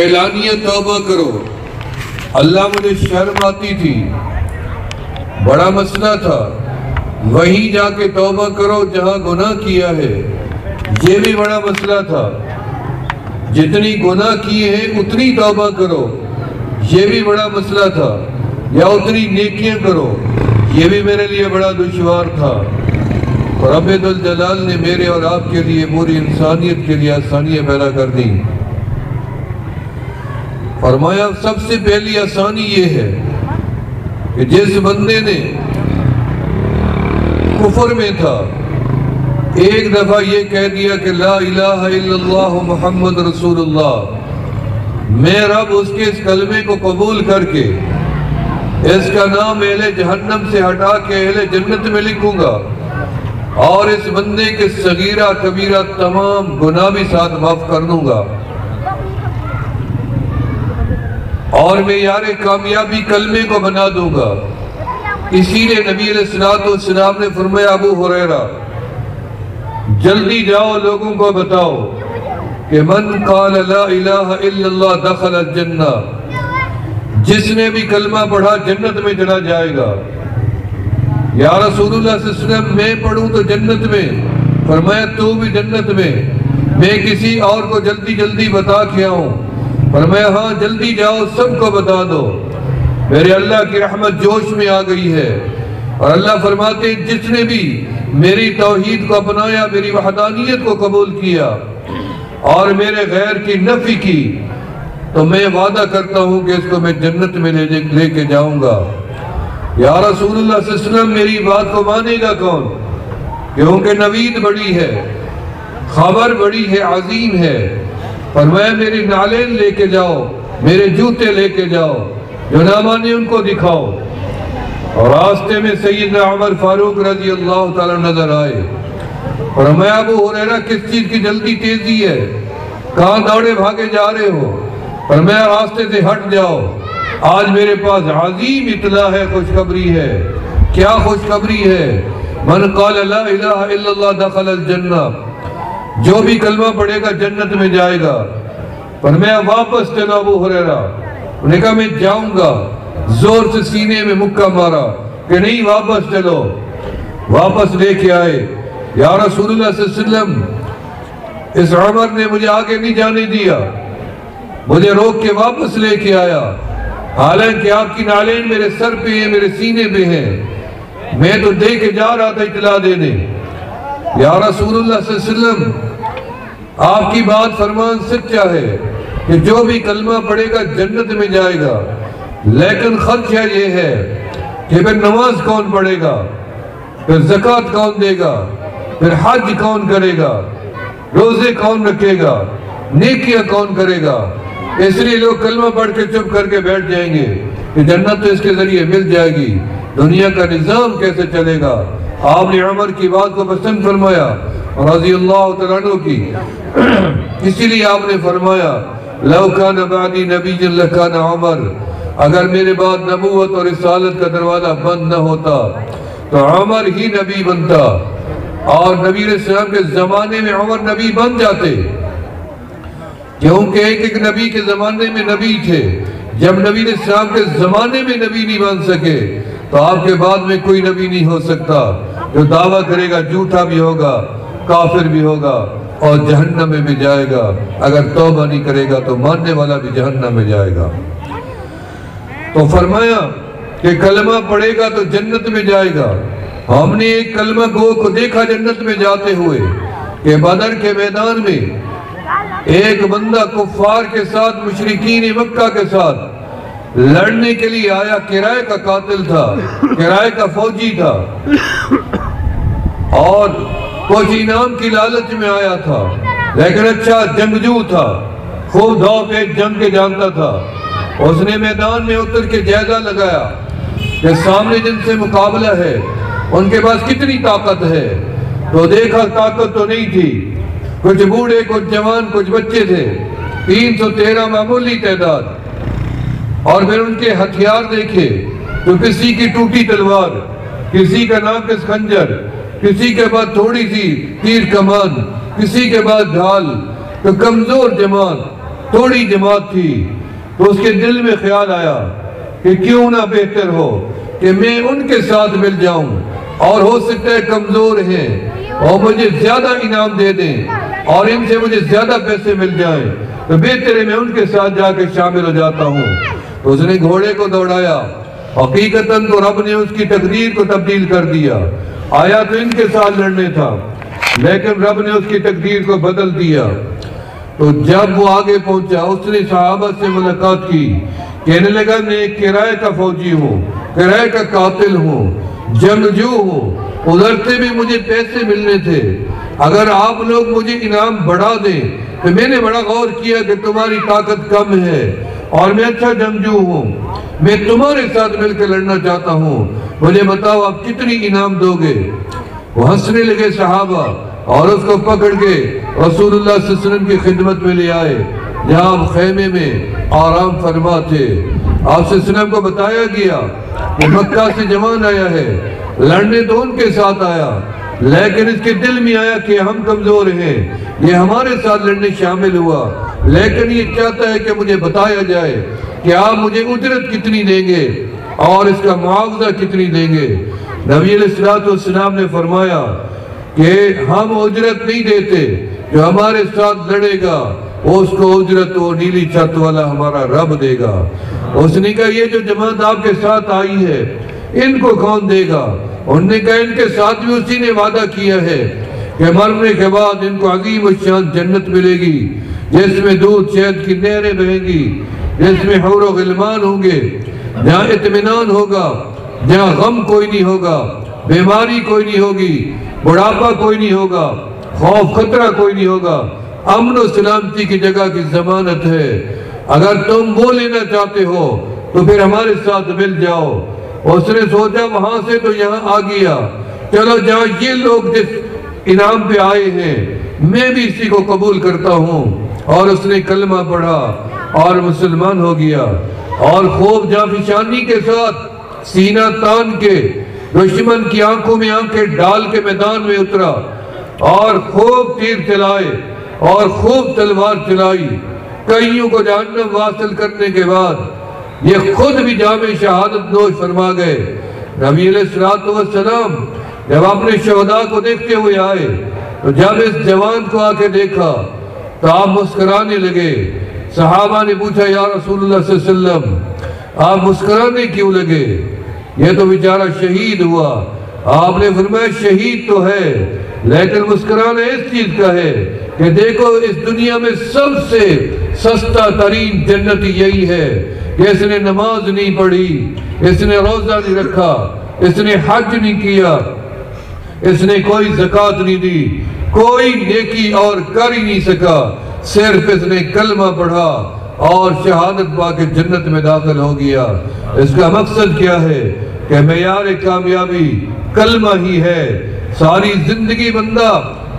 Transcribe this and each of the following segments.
اعلانیہ توبہ کرو. اللہ مجھے شرم آتی تھی، بڑا مسئلہ تھا، وہیں جا کے توبہ کرو جہاں گناہ کیا ہے. یہ بھی بڑا مسئلہ تھا، جتنی گناہ کیے ہیں اتنی توبہ کرو. یہ بھی بڑا مسئلہ تھا، یا اتنی نیکیاں کرو. یہ بھی میرے لیے بڑا دشوار تھا. رب ذوالجلال نے میرے اور آپ کے لیے پوری انسانیت کے لیے آسانیاں پیدا کر دی. فرمایا سب سے پہلی آسانی یہ ہے کہ جس بندے نے کفر میں تھا، ایک دفعہ یہ کہہ دیا کہ لا الہ الا اللہ محمد رسول اللہ، میں رب اس کے اس کلمے کو قبول کر کے اس کا نام اہل جہنم سے ہٹا کے اہل جنت میں لکھوں گا، اور اس بندے کے صغیرہ کبیرہ تمام گناہ بھی ساتھ معاف کر دوں گا، اور میں یار کامیابی کلمے کو بنا دوں گا. اسی لیے نبی علیہ السلام نے فرمایا ابو ہریرہ جلدی جاؤ لوگوں کو بتاؤ کہ من قال لا الہ الا اللہ دخل الجنہ، جس نے بھی کلمہ پڑھا جنت میں چلا جائے گا. یا رسول اللہ صلی اللہ علیہ وسلم میں پڑھوں تو جنت میں؟ فرمایا تو بھی جنت میں کسی اور کو جلدی جلدی بتا کے آؤں؟ فرمایا ہاں جلدی جاؤ سب کو بتا دو. میرے اللہ کی رحمت جوش میں آ گئی ہے، اور اللہ فرماتے ہیں جس نے بھی میری توحید کو اپنایا، میری وحدانیت کو قبول کیا اور میرے غیر کی نفی کی، تو میں وعدہ کرتا ہوں کہ اس کو میں جنت میں لے کے جاؤں گا. یا رسول اللہ صلی اللہ علیہ وسلم میری بات کو مانے گا کون؟ کیونکہ نوید بڑی ہے، خبر بڑی ہے، عظیم ہے. فرمایا میری نالین لے کے جاؤ، میرے جوتے لے کے جاؤ، جو نہ مانے ان کو دکھاؤ. اور راستے میں سیدنا عمر فاروق رضی اللہ تعالیٰ نظر آئے. فرمایا ابو ہریرہ کس چیز کی جلدی تیزی ہے؟ کہاں دوڑے بھاگے جا رہے ہو؟ فرمایا راستے سے ہٹ جاؤ، آج میرے پاس عظیم اطلاع ہے، خوشخبری ہے. کیا خوشخبری ہے؟ من قال لا الہ الا اللہ دخل الجنہ، جو بھی کلمہ پڑھے گا جنت میں جائے گا. فرمایا واپس چلو ابو ہریرہ. انہوں نے کہا میں جاؤں گا. زور سے سینے میں مکہ مارا کہ نہیں واپس چلو. واپس لے کے آئے. یا رسول اللہ صلی اللہ علیہ وسلم اس عمر نے مجھے آگے نہیں جانے دیا، مجھے روک کے واپس لے کے آیا، حالانکہ آپ کی نالین میرے سر پہ ہیں، میرے سینے پہ ہیں. میں تو دے کے جا رہا تھا اطلاع دینے. یا رسول اللہ صلی اللہ علیہ وسلم آپ کی بات فرمان سچا ہے کہ جو بھی کلمہ پڑھے گا جنت میں جائے گا، لیکن خدشہ یہ ہے کہ پھر نماز کون پڑھے گا، پھر زکوٰۃ کون دے گا، پھر حج کون کرے گا، روزے کون رکھے گا، نیکیاں کون کرے گا. اس لیے لوگ کلمہ پڑھ کے چپ کر کے بیٹھ جائیں گے کہ جنت تو اس کے ذریعے مل جائے گی، دنیا کا نظام کیسے چلے گا. آپ نے عمر کی بات کو پسند فرمایا رضی اللہ تعالیٰ عنہ کی. اسی لیے آپ نے فرمایا لو کان بعدی نبی لکان عمر، اگر میرے بعد نبوت اور رسالت کا دروازہ بند نہ ہوتا تو عمر ہی نبی بنتا، اور نبی علیہ السلام کے زمانے میں عمر نبی بن جاتے، کیونکہ ایک نبی کے زمانے میں نبی تھے. جب نبی علیہ السلام کے زمانے میں نبی نہیں بن سکے تو آپ کے بعد میں کوئی نبی نہیں ہو سکتا. جو دعویٰ کرے گا جھوٹا بھی ہوگا، کافر بھی ہوگا، اور جہنم میں بھی جائے گا. اگر توبہ نہیں کرے گا تو ماننے والا بھی جہنم میں جائے گا. تو فرمایا کہ کلمہ پڑھے گا تو جنت میں جائے گا. ہم نے ایک کلمہ گو کو دیکھا جنت میں جاتے ہوئے کہ بدر کے میدان میں ایک بندہ کفار کے ساتھ، مشرکین مکہ کے ساتھ لڑنے کے لیے آیا. کرائے کا قاتل تھا، کرائے کا فوجی تھا، اور کچھ انعام کی لالچ میں آیا تھا، لیکن اچھا جنگجو تھا، خوب دو پیچ جنگ کے جانتا تھا. اس نے میدان میں اتر کے جائزہ لگایا کہ سامنے جن سے مقابلہ ہے ان کے پاس کتنی طاقت ہے. تو دیکھا طاقت تو نہیں تھی، کچھ بوڑھے، کچھ جوان، کچھ بچے تھے. 313 معمولی تعداد. اور پھر ان کے ہتھیار دیکھے تو کسی کی ٹوٹی تلوار، کسی کا ناقص خنجر، کسی کے بعد تھوڑی سی تیر کمان، کسی کے بعد ڈھال. تو کمزور جماعت. تھوڑی جماعت تھی، تو اس کے دل میں خیال آیا کہ کیوں نہ بہتر ہو کہ میں ان کے ساتھ مل جاؤں، اور ہو سکتا ہے کمزور ہیں اور مجھے زیادہ انعام دے دیں اور ان سے مجھے زیادہ پیسے مل جائیں، تو بہتر ہے میں ان کے ساتھ جا کے شامل ہو جاتا ہوں۔ تو اس نے گھوڑے کو دوڑایا، حقیقتاً تو رب نے اس کی تقدیر کو تبدیل کر دیا، آیا تو ان کے ساتھ لڑنے تھا لیکن رب نے اس کی تقدیر کو بدل دیا۔ تو جب وہ آگے پہنچا اس نے صحابہ سے ملاقات کی، کہنے لگا میں ایک کرائے کا فوجی ہوں، کرائے کا قاتل ہوں، جنگجو ہوں، ادھر سے بھی مجھے پیسے ملنے تھے، اگر آپ لوگ مجھے انعام بڑھا دیں تو میں نے بڑا غور کیا کہ تمہاری طاقت کم ہے اور میں اچھا جنگجو ہوں، میں تمہارے ساتھ مل کے لڑنا چاہتا ہوں، مجھے بتاؤ آپ کتنی انعام دو گے؟ وہ ہنسنے لگے صحابہ اور اس کو پکڑ کے رسول اللہ صلی اللہ علیہ وسلم کی خدمت میں لے آئے، جہاں آپ خیمے میں آرام فرما تھے۔ آپ صلی اللہ علیہ وسلم کو بتایا گیا کہ مکہ سے جوان آیا ہے، لڑنے تو ان کے ساتھ آیا لیکن اس کے دل میں آیا کہ ہم کمزور ہیں، یہ ہمارے ساتھ لڑنے شامل ہوا، لیکن یہ چاہتا ہے کہ مجھے بتایا جائے کہ آپ مجھے اجرت کتنی دیں گے اور اس کا معاوضہ کتنی دیں گے۔ نبی علیہ السلام نے فرمایا کہ ہم اجرت نہیں دیتے، جو ہمارے ساتھ لڑے گا اس کو اجرت وہ نیلی چھت والا ہمارا رب دے گا۔ اس نے کہا یہ جو جماعت آپ کے ساتھ آئی ہے ان کو کون دے گا؟ انہوں نے کہا ان کے ساتھ بھی اسی نے وعدہ کیا ہے کہ مرنے کے بعد ان کو عظیم الشان جنت ملے گی، جس میں دودھ شہد کی نہریں بہیں گی، جس میں حور و غلمان ہوں گے، جہاں اطمینان ہوگا، جہاں غم کوئی نہیں ہوگا، بیماری کوئی نہیں ہوگی، بڑھاپا کوئی نہیں ہوگا، خوف خطرہ کوئی نہیں ہوگا، امن و سلامتی کی جگہ کی ضمانت ہے۔ اگر تم وہ لینا چاہتے ہو تو پھر ہمارے ساتھ مل جاؤ۔ اس نے سوچا وہاں سے تو یہاں آ گیا، چلو جہاں یہ لوگ جس انعام پہ آئے ہیں میں بھی اسی کو قبول کرتا ہوں، اور اس نے کلمہ پڑھا اور مسلمان ہو گیا، اور خوب جانفشانی کے ساتھ سینہ تان کے دشمن کی آنکھوں میں آنکھیں ڈال کے میدان میں اترا اور خوب تیر چلائے اور خوب تلوار چلائی، کئیوں کو جہنم واصل کرنے کے بعد یہ خود بھی جام شہادت نوش فرما گئے۔ نبی علیہ السلام جب اپنے شہداء کو دیکھتے ہوئے آئے تو جب اس جوان کو آ کے دیکھا تو آپ مسکرانے لگے۔ صحابہ نے پوچھا یا رسول اللہ صلی اللہ علیہ وسلم آپ مسکرانے کیوں لگے؟ یہ تو بیچارہ شہید ہوا۔ آپ نے فرمایا شہید تو ہے لیکن مسکرانا اس چیز کا ہے کہ دیکھو اس دنیا میں سب سے سستا ترین جنت یہی ہے کہ اس نے نماز نہیں پڑھی، اس نے روزہ نہیں رکھا، اس نے حج نہیں کیا، اس نے کوئی زکوٰۃ نہیں دی، کوئی نیکی اور کر ہی نہیں سکا، صرف اس نے کلمہ پڑھا اور شہادت پا کے جنت میں داخل ہو گیا۔ اس کا مقصد کیا ہے کہ معیار کامیابی کلمہ ہی ہے۔ ساری زندگی بندہ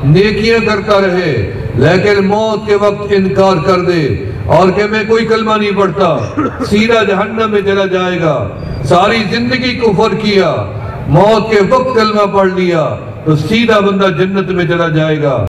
نیکیاں کرتا رہے لیکن موت کے وقت انکار کر دے اور کہ میں کوئی کلمہ نہیں پڑھتا، سیدھا جہنم میں چلا جائے گا۔ ساری زندگی کفر کیا، موت کے وقت کلمہ پڑھ لیا تو سیدھا بندہ جنت میں چلا جائے گا۔